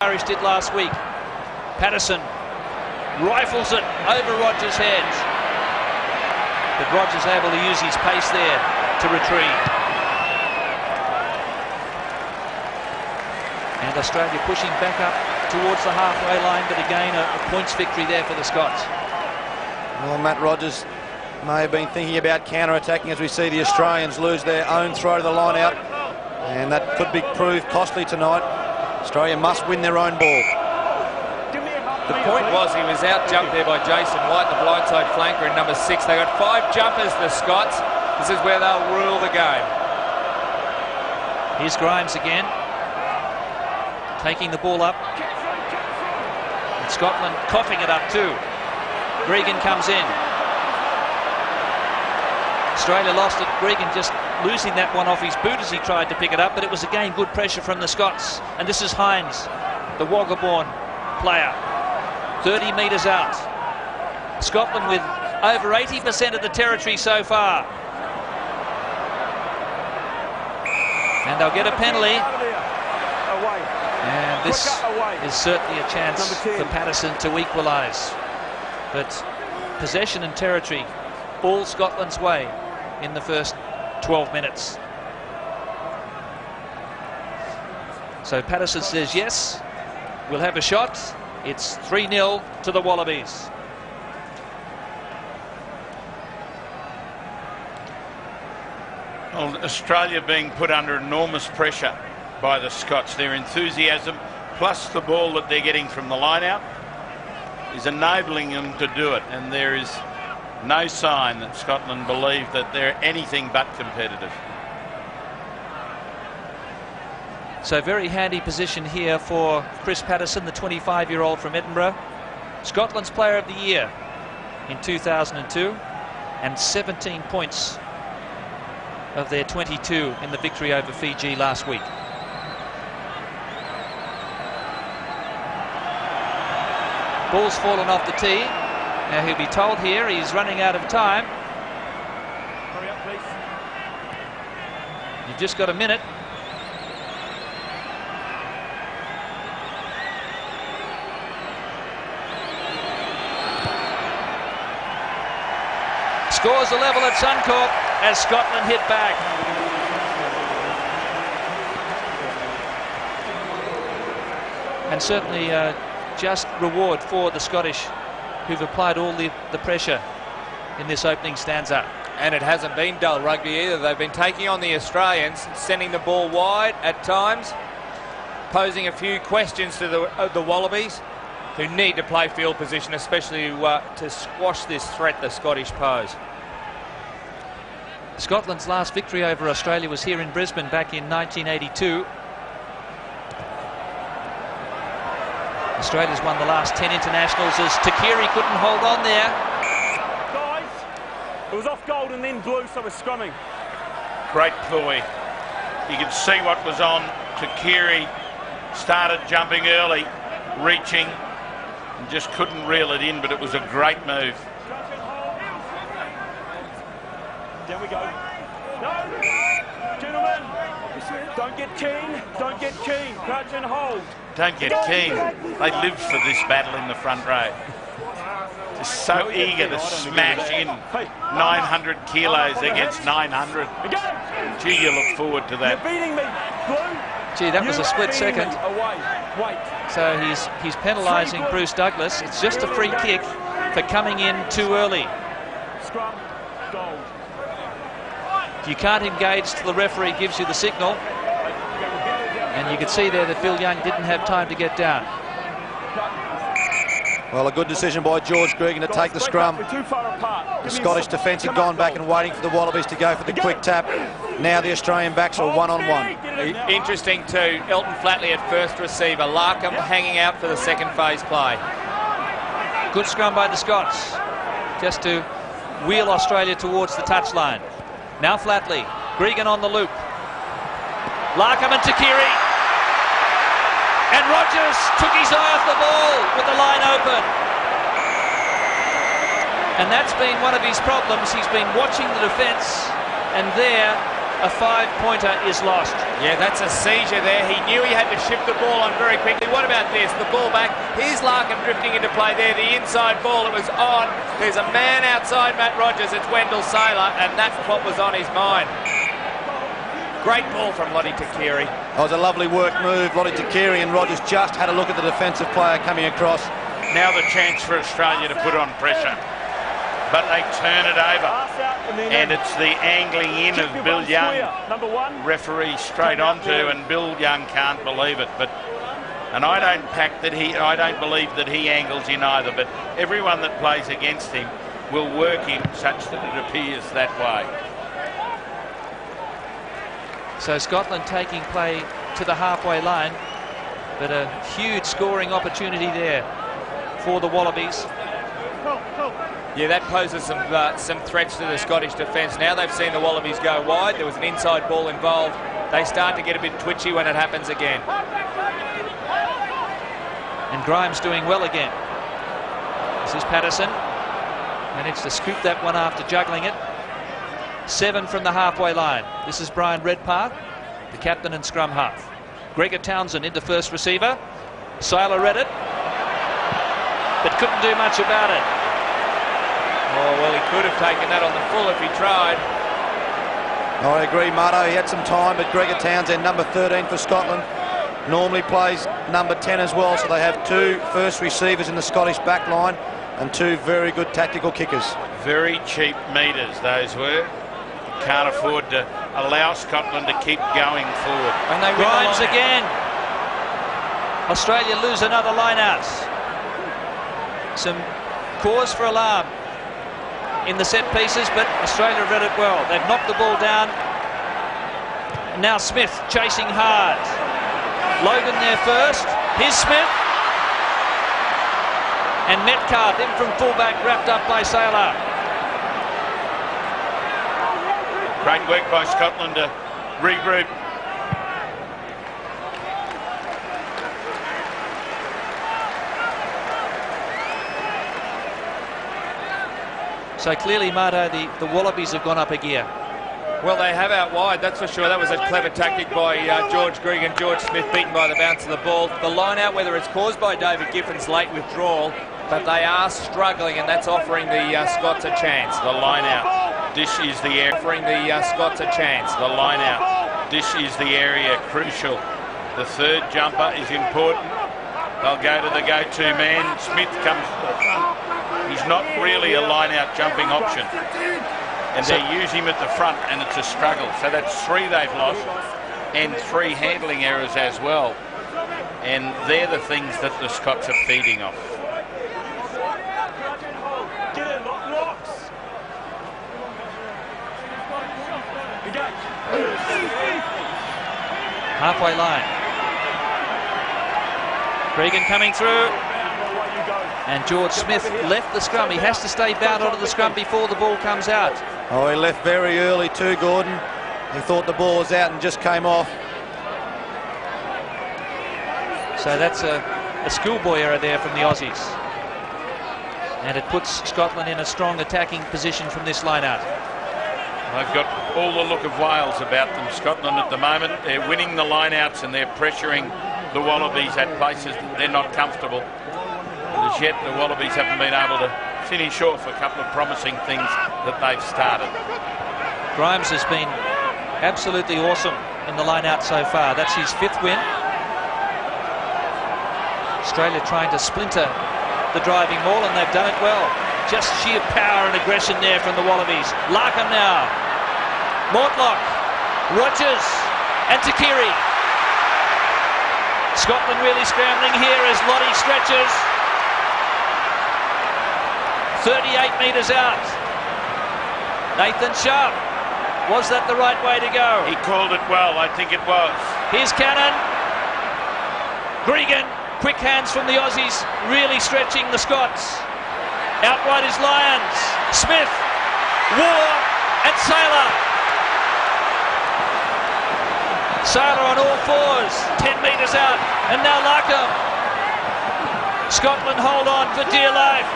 Irish did last week. Patterson rifles it over Rogers' head, but Rogers able to use his pace there to retrieve. And Australia pushing back up towards the halfway line, but again a points victory there for the Scots. Well, Matt Rogers may have been thinking about counter-attacking as we see the Australians lose their own throw to the line out, and that could be proved costly tonight. Australia must win their own ball. The point was he was out-jumped there by Jason White, the blindside flanker in number 6. They got 5 jumpers, the Scots. This is where they'll rule the game. Here's Grimes again, taking the ball up. And Scotland coughing it up too. Gregan comes in. Australia lost it. Gregan just losing that one off his boot as he tried to pick it up, but it was again good pressure from the Scots. And this is Hines, the Wagga-born player, 30 metres out. Scotland with over 80% of the territory so far. And they'll get a penalty. And this is certainly a chance for Patterson to equalise. But possession and territory all Scotland's way in the first 12 minutes. So Patterson says yes, we'll have a shot. It's 3-0 to the Wallabies. Well, Australia being put under enormous pressure by the Scots. Their enthusiasm plus the ball that they're getting from the line out is enabling them to do it, and there is no sign that Scotland believe that they're anything but competitive. So very handy position here for Chris Patterson, the 25-year-old from Edinburgh. Scotland's Player of the Year in 2002 and 17 points of their 22 in the victory over Fiji last week. Ball's fallen off the tee. Now he'll be told here he's running out of time. Hurry up, please. You've just got a minute. Scores a level at Suncorp as Scotland hit back. And certainly just reward for the Scottish, who've applied all the pressure in this opening stanza. And it hasn't been dull rugby either. They've been taking on the Australians, sending the ball wide at times, posing a few questions to the Wallabies, who need to play field position, especially to squash this threat the Scottish pose. Scotland's last victory over Australia was here in Brisbane back in 1982. Australia's won the last 10 internationals as Takiri couldn't hold on there. Guys, it was off gold and then blue, so we're scrumming. Great ploy. You could see what was on. Takiri started jumping early, reaching, and just couldn't reel it in, but it was a great move. There we go. No! Gentlemen, don't get keen, don't get keen. Crouch and hold. Don't get keen. They lived for this battle in the front row. Just so eager to smash in 900 kilos against 900. Gee, you look forward to that. You're beating me, Blue. Gee, that was a split second. Away. Wait. So he's penalising Bruce Douglas. It's just a free kick for coming in too early. Scrum, gold. You can't engage till the referee gives you the signal. And you can see there that Bill Young didn't have time to get down. Well, a good decision by George Gregan to take the scrum. The Scottish defence had gone back and waiting for the Wallabies to go for the quick tap. Now the Australian backs are one-on-one. Interesting too, Elton Flatley at first receiver, Larkham hanging out for the second phase play. Good scrum by the Scots, just to wheel Australia towards the touchline. Now Flatley, Gregan on the loop. Larkham and Takiri. And Rogers took his eye off the ball with the line open. And that's been one of his problems. He's been watching the defence, and there a 5-pointer is lost. Yeah, that's a seizure there. He knew he had to shift the ball on very quickly. What about this? The ball back. Here's Larkham drifting into play there. The inside ball, it was on. There's a man outside Matt Rogers. It's Wendell Saylor, and that's what was on his mind. Great ball from Lottie Takiri. That was a lovely work move. Lottie Takiri and Rogers just had a look at the defensive player coming across. Now the chance for Australia to put on pressure. But they turn it over. And it's the angling in of Bill Young. Referee straight onto, and Bill Young can't believe it. And I don't believe that he angles in either, but everyone that plays against him will work him such that it appears that way. So Scotland taking play to the halfway line, but a huge scoring opportunity there for the Wallabies. Yeah, that poses some threats to the Scottish defence. Now they've seen the Wallabies go wide. There was an inside ball involved. They start to get a bit twitchy when it happens again. And Grimes doing well again. This is Patterson. Managed to scoop that one after juggling it. 7 from the halfway line. This is Brian Redpath, the captain and scrum half. Gregor Townsend into first receiver. Saylor read it, but couldn't do much about it. Oh, well, he could have taken that on the full if he tried. I agree, Marto. He had some time, but Gregor Townsend, number 13 for Scotland, normally plays number 10 as well, so they have 2 first receivers in the Scottish back line and 2 very good tactical kickers. Very cheap meters, those were. Can't afford to allow Scotland to keep going forward. And they Grimes again. Australia lose another line-out. Some cause for alarm in the set pieces, but Australia have read it well. They've knocked the ball down. And now Smith chasing hard. Logan there first. Here's Smith. And Metcalf in from fullback, wrapped up by Saylor. Great work by Scotland to regroup. So clearly, Marto, the Wallabies have gone up a gear. Well, they have out wide, that's for sure. That was a clever tactic by George Grigg and George Smith, beaten by the bounce of the ball. The line out, whether it's caused by David Giffen's late withdrawal, but they are struggling, and that's offering the Scots a chance. The line out. This is the area. Offering the Scots a chance. The line out. This is the area crucial. The third jumper is important. They'll go to the go-to man. Smith comes to the front. He's not really a line-out jumping option. And they use him at the front, and it's a struggle. So that's 3 they've lost, and 3 handling errors as well. And they're the things that the Scots are feeding off. Halfway line. Regan coming through. And George Smith left the scrum. He has to stay bound onto the scrum before the ball comes out. Oh, he left very early too, Gordon. He thought the ball was out and just came off. So that's a schoolboy error there from the Aussies. And it puts Scotland in a strong attacking position from this line out. They've got all the look of Wales about them, Scotland, at the moment. They're winning the line-outs and they're pressuring the Wallabies at places that they're not comfortable. And as yet, the Wallabies haven't been able to finish off a couple of promising things that they've started. Grimes has been absolutely awesome in the line-out so far. That's his 5th win. Australia trying to splinter the driving maul, and they've done it well. Just sheer power and aggression there from the Wallabies. Larkham now. Mortlock, Rogers and Takiri. Scotland really scrambling here as Lottie stretches. 38 metres out. Nathan Sharp. Was that the right way to go? He called it well, I think it was. Here's Cannon. Gregan. Quick hands from the Aussies, really stretching the Scots. Out wide is Lyons. Smith, War and Saylor. Saylor on all fours, 10 metres out, and now Larkham. Scotland hold on for dear life.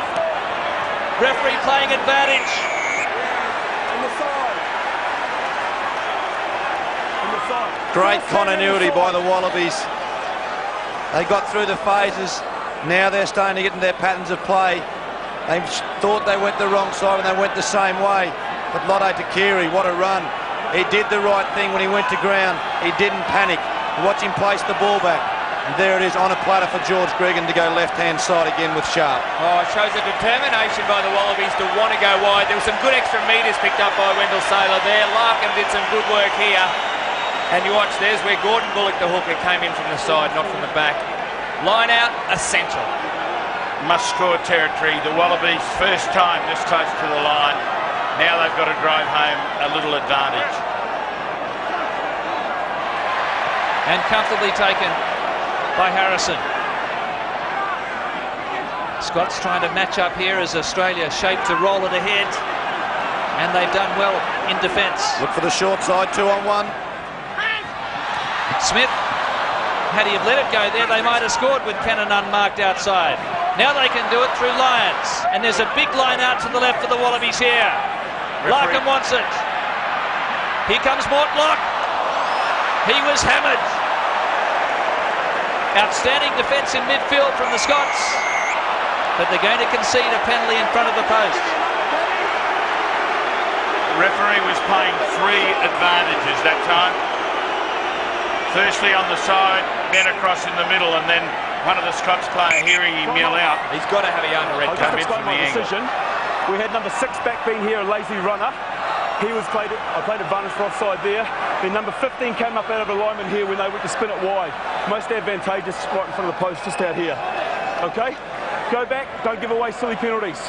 Referee playing advantage. Great continuity by the Wallabies. They got through the phases. Now they're starting to get into their patterns of play. They thought they went the wrong side and they went the same way. But Lotte Takiri, what a run. He did the right thing when he went to ground. He didn't panic. Watch him place the ball back. And there it is on a platter for George Gregan to go left-hand side again with Sharp. Oh, it shows a determination by the Wallabies to want to go wide. There were some good extra metres picked up by Wendell Saylor there. Larkham did some good work here. And you watch, there's where Gordon Bullock, the hooker, came in from the side, not from the back. Line out, essential. Must-score territory. The Wallabies, first time just close to the line. Now they've got to drive home a little advantage. And comfortably taken by Harrison. Scott's trying to match up here as Australia shaped to roll it ahead. And they've done well in defence. Look for the short side, 2-on-1. Smith, had he have let it go there, they might have scored with Cannon unmarked outside. Now they can do it through Lyons. And there's a big line out to the left for the Wallabies here. Larkham wants it. Here comes Mortlock. He was hammered. Outstanding defence in midfield from the Scots. But they're going to concede a penalty in front of the post. The referee was playing three advantages that time. Firstly on the side, then across in the middle, and then one of the Scots player hearing him yell out. He's got to have a Yarner red come in from the angle. Decision. We had number 6 back being here, a lazy runner. He was played. I played advantage for offside there. Then number 15 came up out of alignment here when they went to spin it wide. Most advantageous right in front of the post, just out here. Okay? Go back. Don't give away silly penalties.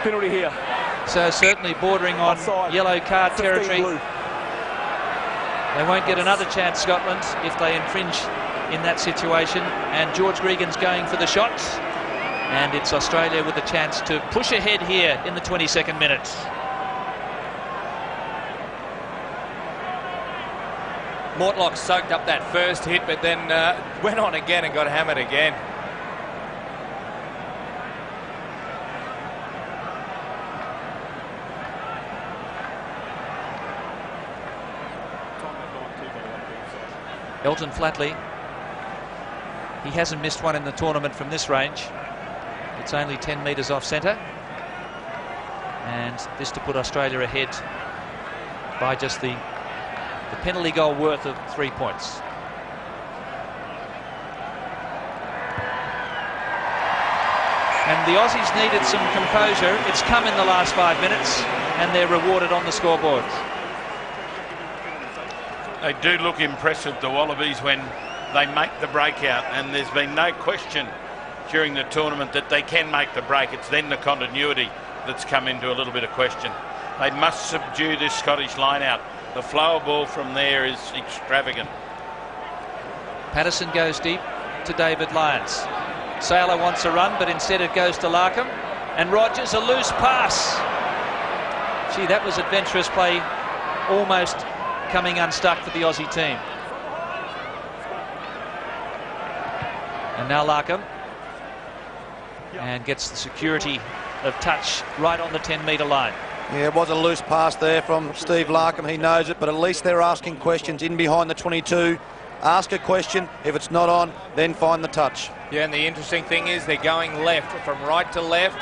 Penalty here. So certainly bordering on Offside. yellow card territory. Blue. They won't get another chance, Scotland, if they infringe in that situation. And George Gregan's going for the shot. And it's Australia with a chance to push ahead here in the 22nd minute. Mortlock soaked up that first hit, but then went on again and got hammered again. Elton Flatley, he hasn't missed one in the tournament from this range. It's only 10 metres off centre. And this to put Australia ahead by just the penalty goal worth of 3 points. And the Aussies needed some composure. It's come in the last 5 minutes, and they're rewarded on the scoreboard. They do look impressive, the Wallabies, when they make the breakout, and there's been no question during the tournament that they can make the break. It's then the continuity that's come into a little bit of question. They must subdue this Scottish line-out. The flow of ball from there is extravagant. Patterson goes deep to David Lyons. Saylor wants a run, but instead it goes to Larkham. And Rogers, a loose pass. Gee, that was adventurous play, almost coming unstuck for the Aussie team. And now Larkham. And gets the security of touch right on the 10-metre line. Yeah, it was a loose pass there from Steve Larkham. He knows it, but at least they're asking questions in behind the 22. Ask a question. If it's not on, then find the touch. Yeah, and the interesting thing is they're going left, from right to left,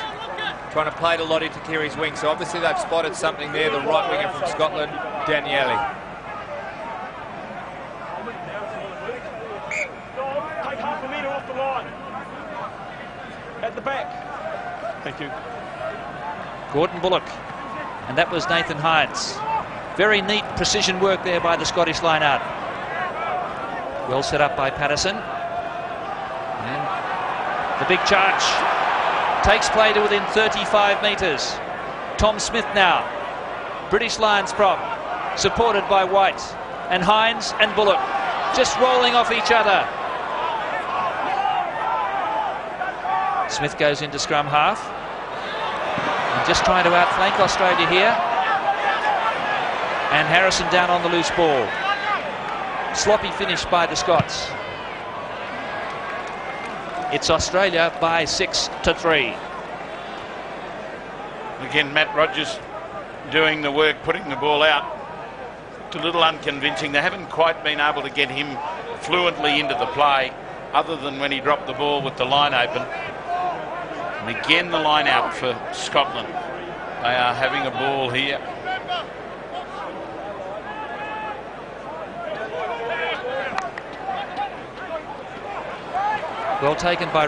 trying to play to Lotte Takiri's wing. So obviously they've spotted something there, the right winger from Scotland, Daniele. Take half a metre off the line. At the back. Thank you. Gordon Bullock. And that was Nathan Hines. Very neat precision work there by the Scottish line-out. Well set up by Patterson. And the big charge takes play to within 35 metres. Tom Smith now. British Lions prop. Supported by White. And Hines and Bullock. Just rolling off each other. Smith goes into scrum half. And just trying to outflank Australia here. And Harrison down on the loose ball. Sloppy finish by the Scots. It's Australia by 6-3. Again, Matt Rogers doing the work, putting the ball out looked a little unconvincing. They haven't quite been able to get him fluently into the play, other than when he dropped the ball with the line open. And again, the line out for Scotland. They are having a ball here. Well taken by